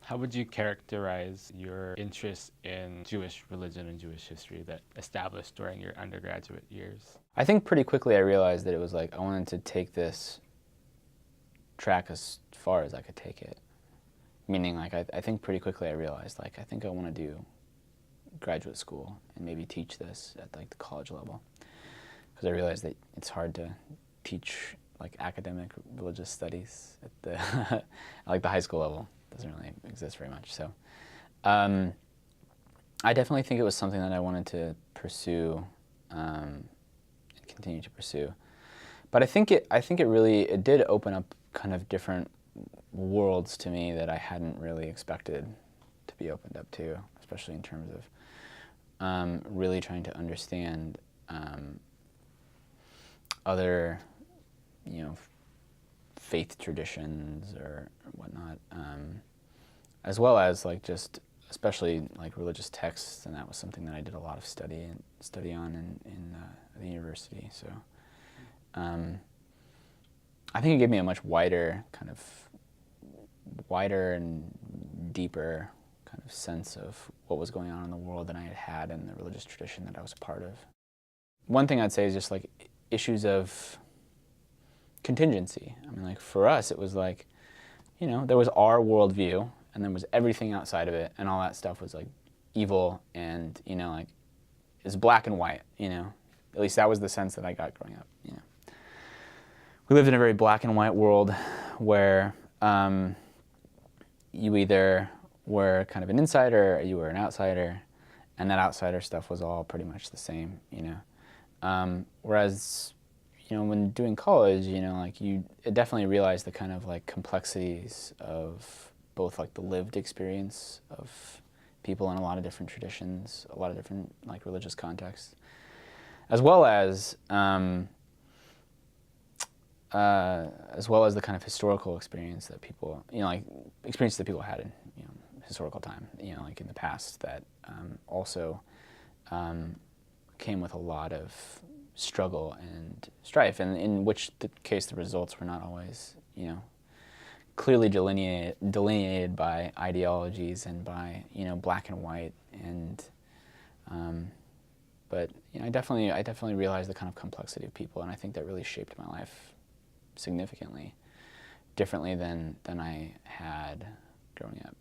How would you characterize your interest in Jewish religion and Jewish history that established during your undergraduate years? I think pretty quickly I realized that it was like I wanted to take this track as far as I could take it. Meaning, like, I think pretty quickly I realized, like, I think I want to do graduate school and maybe teach this at, like, the college level. Because I realized that it's hard to teach, like, academic religious studies at the, at, like, the high school level. It doesn't really exist very much. So I definitely think it was something that I wanted to pursue and continue to pursue. But I think it did open up kind of different worlds to me that I hadn't really expected to be opened up to, especially in terms of really trying to understand other, faith traditions or whatnot, as well as like just especially like religious texts, and that was something that I did a lot of study on in the university. So I think it gave me a much wider and deeper kind of sense of what was going on in the world than I had had in the religious tradition that I was a part of. One thing I'd say is just like issues of contingency. I mean, like for us, it was like, there was our worldview, and then was everything outside of it, and all that stuff was like evil and, like it's black and white, At least that was the sense that I got growing up, We lived in a very black and white world where you either were kind of an insider or you were an outsider, and that outsider stuff was all pretty much the same, Whereas, when doing college, like you definitely realized the kind of like complexities of both like the lived experience of people in a lot of different traditions, a lot of different like religious contexts, as well as the kind of historical experience that people, experiences that people had in, historical time, like in the past that also came with a lot of struggle and strife, and in which the case the results were not always, clearly delineated by ideologies and by, black and white, and but I definitely realized the kind of complexity of people, and I think that really shaped my life significantly differently than I had growing up.